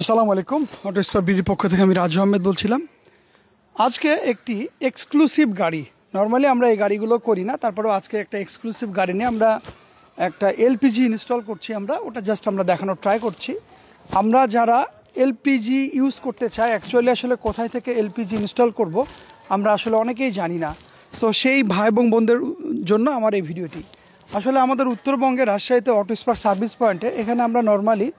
আসসালামু আলাইকুম। Auto spare বিডির পক্ষ থেকে আমি রাজু আহমেদ বলছিলাম। আজকে একটি এক্সক্লুসিভ গাড়ি, নর্মালি আমরা এই গাড়িগুলো করি না, তারপরেও আজকে একটা এক্সক্লুসিভ গাড়ি নিয়ে আমরা একটা এলপিজি ইনস্টল করছি। ওটা জাস্ট আমরা দেখানোর ট্রাই করছি। আমরা যারা এলপিজি ইউজ করতে চাই, অ্যাকচুয়ালি আসলে কোথায় থেকে এলপিজি ইনস্টল করব আমরা আসলে অনেকেই জানি না। সো সেই ভাই এবং বোনদের জন্য আমার এই ভিডিওটি। আসলে আমাদের উত্তরবঙ্গের রাজশাহীতে অটো স্পার সার্ভিস পয়েন্টে এখানে আমরা নর্মালি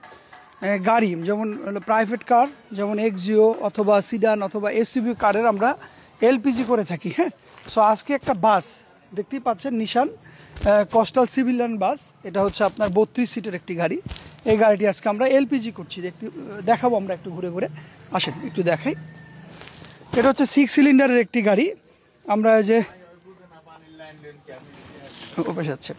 গাড়ি যেমন প্রাইভেট কার, যেমন এক্সিও অথবা সিডান অথবা এসইউভি কারের আমরা এলপিজি করে থাকি। সো আজকে একটা বাস দেখতেই পাচ্ছেন, নিশান কোস্টাল সিভিলিয়ান বাস। এটা হচ্ছে আপনার 32 সিটের একটি গাড়ি। এই গাড়িটি আজকে আমরা এলপিজি করছি, দেখাবো আমরা একটু ঘুরে ঘুরে। আসেন একটু দেখাই। এটা হচ্ছে 6 সিলিন্ডারের একটি গাড়ি। আমরা যে যাচ্ছে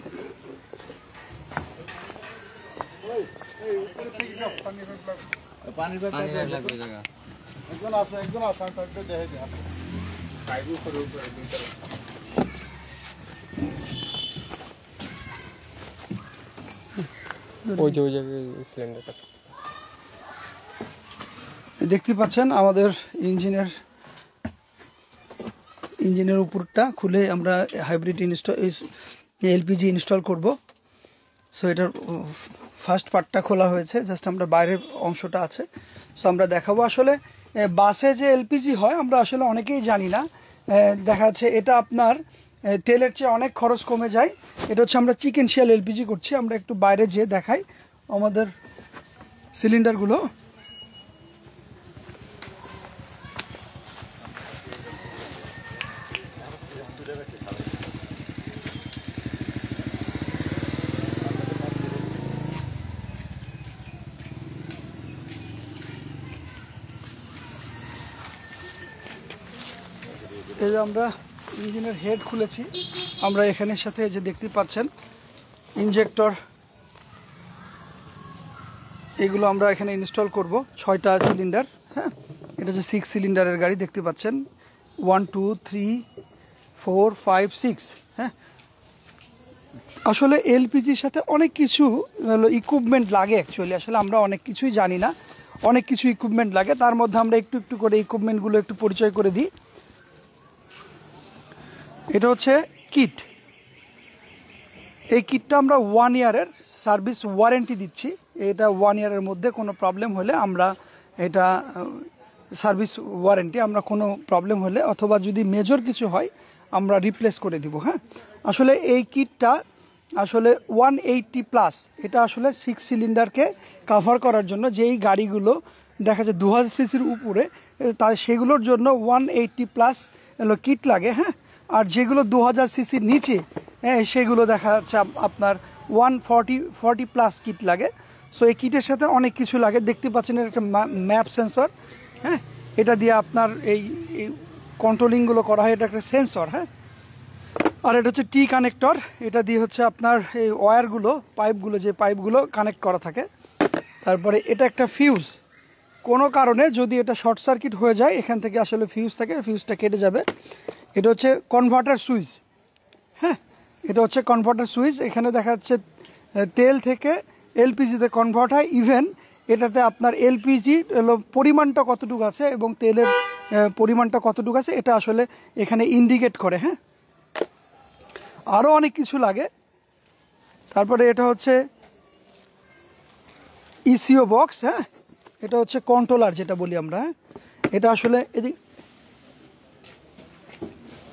দেখতে পাচ্ছেন আমাদের ইঞ্জিনের উপরটা খুলে আমরা হাইব্রিড এলপিজি ইনস্টল করব। সো এটার ফার্স্ট পার্টটা খোলা হয়েছে, জাস্ট আমরা বাইরের অংশটা আছে। সো আমরা দেখাবো। আসলে বাসে যে এলপিজি হয় আমরা আসলে অনেকেই জানি না। দেখা যাচ্ছে এটা আপনার তেলের চেয়ে অনেক খরচ কমে যায়। এটা হচ্ছে আমরা চিকেন শিয়াল এলপিজি করছি। আমরা একটু বাইরে যেয়ে দেখাই আমাদের সিলিন্ডারগুলো। এই যে আমরা ইঞ্জিনের হেড খুলেছি। আমরা এখানের সাথে যে দেখতে পাচ্ছেন ইনজেক্টর, এগুলো আমরা এখানে ইনস্টল করব। 6টা সিলিন্ডার। এটা হচ্ছে 6 সিলিন্ডারের গাড়ি, দেখতে পাচ্ছেন 1 2 3 4 5 6। আসলে এলপিজির সাথে অনেক কিছু ইকুইপমেন্ট লাগে। অ্যাকচুয়ালি আসলে আমরা অনেক কিছুই জানি না, অনেক কিছু ইকুইপমেন্ট লাগে। তার মধ্যে আমরা একটু একটু করে ইকুইপমেন্টগুলো একটু পরিচয় করে দিই। এটা হচ্ছে কিট। এই কিটটা আমরা 1 ইয়ারের সার্ভিস ওয়ারেন্টি দিচ্ছি। এটা 1 ইয়ারের মধ্যে কোনো প্রবলেম হলে আমরা এটা সার্ভিস ওয়ারেন্টি, আমরা কোনো প্রবলেম হলে অথবা যদি মেজর কিছু হয় আমরা রিপ্লেস করে দিব। আসলে এই কিটটা আসলে 180+, এটা আসলে 6 সিলিন্ডারকে কাভার করার জন্য। যেই গাড়িগুলো দেখা যায় 2000 সিসির উপরে, সেগুলোর জন্য 180+ কিট লাগে। আর যেগুলো 2000 সিসির নিচে, সেগুলো দেখা যাচ্ছে আপনার 140+ কিট লাগে। সো এই কিটের সাথে অনেক কিছু লাগে। দেখতে পাচ্ছেন একটা ম্যাপ সেন্সর। এটা দিয়ে আপনার এই কন্ট্রোলিংগুলো করা হয়। এটা একটা সেন্সর। আর এটা হচ্ছে টি কানেক্টর। এটা দিয়ে হচ্ছে আপনার এই ওয়্যারগুলো, পাইপগুলো, যে পাইপগুলো কানেক্ট করা থাকে। তারপরে এটা একটা ফিউজ। কোনো কারণে যদি এটা শর্ট সার্কিট হয়ে যায়, এখান থেকে আসলে ফিউজ থাকে, ফিউজটা কেটে যাবে। এটা হচ্ছে কনভার্টার সুইচ। এটা হচ্ছে কনভার্টার সুইচ। এখানে দেখা যাচ্ছে তেল থেকে এলপিজিতে কনভার্ট হয়। ইভেন এটাতে আপনার এলপিজির পরিমাণটা কতটুকু আছে এবং তেলের পরিমাণটা কতটুকু আছে এটা আসলে এখানে ইন্ডিকেট করে। আরও অনেক কিছু লাগে। তারপরে এটা হচ্ছে ইসিও বক্স। এটা হচ্ছে কন্ট্রোলার যেটা বলি আমরা। এটা আসলে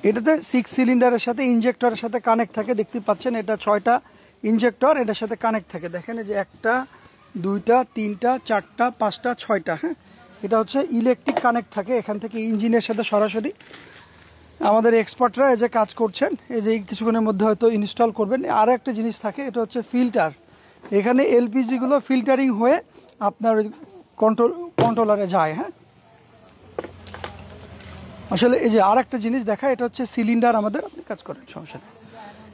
এটাতে 6 সিলিন্ডারের সাথে ইনজেক্টরের সাথে কানেক্ট থাকে। দেখতে পাচ্ছেন এটা 6টা ইনজেক্টর এটার সাথে কানেক্ট থাকে। দেখেন এই যে 1টা 2টা 3টা 4টা 5টা 6টা। এটা হচ্ছে ইলেকট্রিক কানেক্ট থাকে এখান থেকে ইঞ্জিনের সাথে সরাসরি। আমাদের এক্সপার্টরা এই যে কাজ করছেন, এই যে কিছুক্ষণের মধ্যে হয়তো ইনস্টল করবেন। আরও একটা জিনিস থাকে, এটা হচ্ছে ফিল্টার। এখানে এলপিজিগুলো ফিল্টারিং হয়ে আপনার কন্ট্রোলারে যায়। আসলে এই যে আর একটা জিনিস দেখা, এটা হচ্ছে সিলিন্ডার। আমাদের আপনি কাজ করেন, সমস্যা নেই।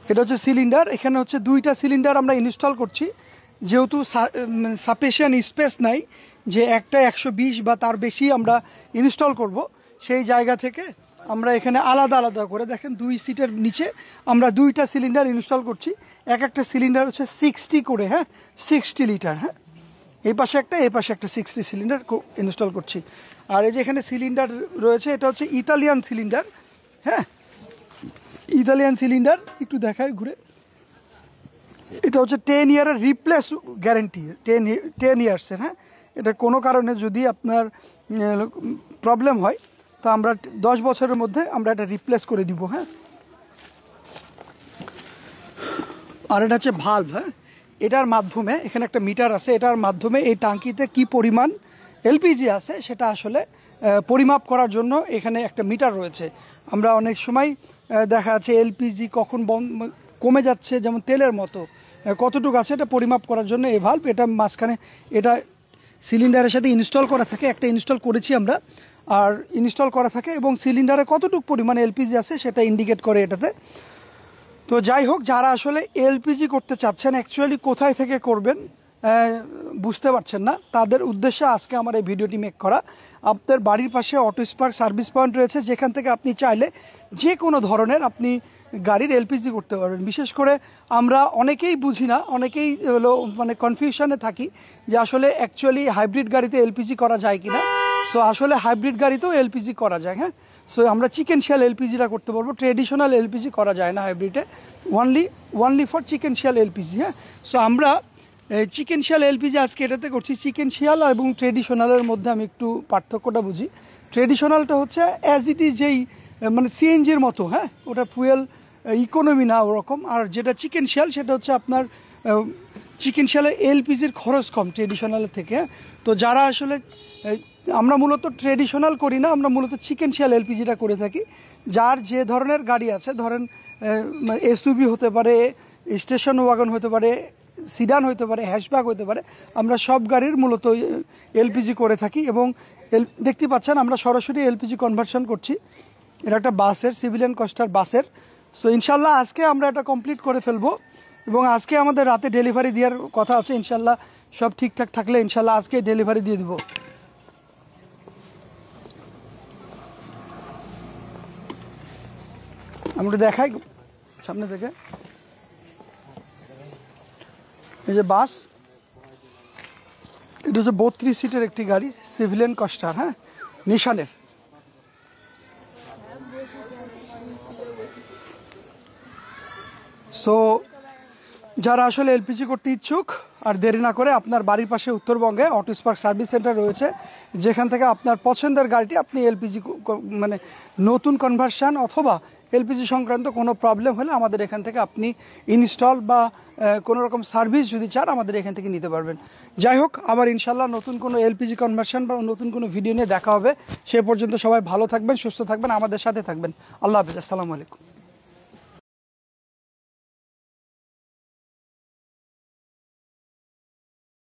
এটা হচ্ছে সিলিন্ডার। এখানে হচ্ছে 2টা সিলিন্ডার আমরা ইনস্টল করছি। যেহেতু সাফিসিয়েন্ট স্পেস নাই যে একটা 120 বা তার বেশি আমরা ইনস্টল করব, সেই জায়গা থেকে আমরা এখানে আলাদা আলাদা করে, দেখেন 2 সিটের নিচে আমরা 2টা সিলিন্ডার ইনস্টল করছি। এক একটা সিলিন্ডার হচ্ছে 60 করে, 60 লিটার। এই পাশে একটা, এই পাশে একটা 60 সিলিন্ডার ইনস্টল করছি। আর এই যে এখানে সিলিন্ডার রয়েছে, এটা হচ্ছে ইতালিয়ান সিলিন্ডার। হ্যাঁ, ইতালিয়ান সিলিন্ডার, একটু দেখায় ঘুরে। এটা হচ্ছে 10 ইয়ারের রিপ্লেস গ্যারেন্টি, 10 ইয়ার্সের। হ্যাঁ, এটা কোনো কারণে যদি আপনার প্রবলেম হয় তো আমরা 10 বছরের মধ্যে আমরা এটা রিপ্লেস করে দিব। হ্যাঁ, আর এটা হচ্ছে ভালভ। হ্যাঁ, এটার মাধ্যমে, এখানে একটা মিটার আছে, এটার মাধ্যমে এই টাঙ্কিতে কি পরিমাণ এলপিজি আছে সেটা আসলে পরিমাপ করার জন্য এখানে একটা মিটার রয়েছে। আমরা অনেক সময় দেখা যাচ্ছে এলপিজি কখন কমে যাচ্ছে, যেমন তেলের মতো কতটুকু আছে, এটা পরিমাপ করার জন্য এই ভালভ। এটা মাঝখানে এটা সিলিন্ডারের সাথে ইনস্টল করা থাকে, একটা ইনস্টল করেছি আমরা, আর ইনস্টল করা থাকে এবং সিলিন্ডারে কতটুকু পরিমাণে এলপিজি আছে সেটা ইন্ডিকেট করে এটাতে। তো যাই হোক, যারা আসলে এলপিজি করতে চাচ্ছেন, অ্যাকচুয়ালি কোথায় থেকে করবেন বুঝতে পারছেন না, তাদের উদ্দেশ্যে আজকে আমার এই ভিডিওটি মেক করা। আপনার বাড়ির পাশে অটো স্পার্ক সার্ভিস পয়েন্ট রয়েছে, যেখান থেকে আপনি চাইলে যে কোনো ধরনের আপনি গাড়ির এলপিজি করতে পারবেন। বিশেষ করে আমরা অনেকেই বুঝি না, অনেকেই হলো মানে কনফিউশনে থাকি যে আসলে অ্যাকচুয়ালি হাইব্রিড গাড়িতে এলপিজি করা যায় কি না। সো আসলে হাইব্রিড গাড়িতেও এলপিজি করা যায়। হ্যাঁ, সো আমরা চিকেন শিয়াল এলপিজিটা করতে পারবো, ট্রেডিশনাল এলপিজি করা যায় না হাইব্রিডে, ওনলি ফর চিকেন শিয়াল এলপিজি। হ্যাঁ, সো আমরা চিকেন শিয়াল এলপিজি আজকে এটাতে করছি। চিকেন শিয়াল এবং ট্রেডিশনালের মধ্যে আমি একটু পার্থক্যটা বুঝি। ট্রেডিশনালটা হচ্ছে অ্যাজ ইট ইজ, যেই মানে সিএনজির মতো। হ্যাঁ, ওটা ফুয়েল ইকোনমি না ওরকম। আর যেটা চিকেন শিয়াল সেটা হচ্ছে আপনার চিকেন শিয়ালে এলপিজির খরচ কম ট্রেডিশনালের থেকে। তো যারা আসলে, আমরা মূলত ট্রেডিশনাল করি না, আমরা মূলত চিকেন শিয়াল এলপিজিটা করে থাকি। যার যে ধরনের গাড়ি আছে, ধরেন এসইউভি হতে পারে, স্টেশন ওয়াগন হতে পারে, সিডান হতে পারে, হ্যাশব্যাক হতে পারে, আমরা সব গাড়ির মূলত এলপিজি করে থাকি। এবং দেখতে পাচ্ছেন আমরা সরাসরি এলপিজি কনভার্সন করছি। এটা একটা বাসের, সিভিলিয়ান কস্টার বাসের। সো ইনশাল্লাহ আজকে আমরা এটা কমপ্লিট করে ফেলবো এবং আজকে আমাদের রাতে ডেলিভারি দেওয়ার কথা আছে। ইনশাল্লাহ সব ঠিকঠাক থাকলে ইনশাল্লাহ আজকে ডেলিভারি দিয়ে দিব। আমরা দেখাই সামনে থেকে, এই যে বাস, এটা হচ্ছে 32 সিটের একটি গাড়ি, সিভিলিয়ান কস্টার। হ্যাঁ, নিশানের। সো যারা আসলে এলপিজি করতে ইচ্ছুক, আর দেরি না করে আপনার বাড়ির পাশে উত্তরবঙ্গে অটো স্পার্ক সার্ভিস সেন্টার রয়েছে, যেখান থেকে আপনার পছন্দের গাড়িটি আপনি এলপিজি মানে নতুন কনভার্সন অথবা এলপিজি সংক্রান্ত কোনো প্রবলেম হলে আমাদের এখান থেকে আপনি ইনস্টল বা কোনো রকম সার্ভিস যদি চান আমাদের এখান থেকে নিতে পারবেন। যাই হোক, আবার ইনশাল্লাহ নতুন কোনো এলপিজি কনভার্সন বা নতুন কোনো ভিডিও নিয়ে দেখা হবে। সে পর্যন্ত সবাই ভালো থাকবেন, সুস্থ থাকবেন, আমাদের সাথে থাকবেন। আল্লাহ হাফিজ, আসসালামু আলাইকুম।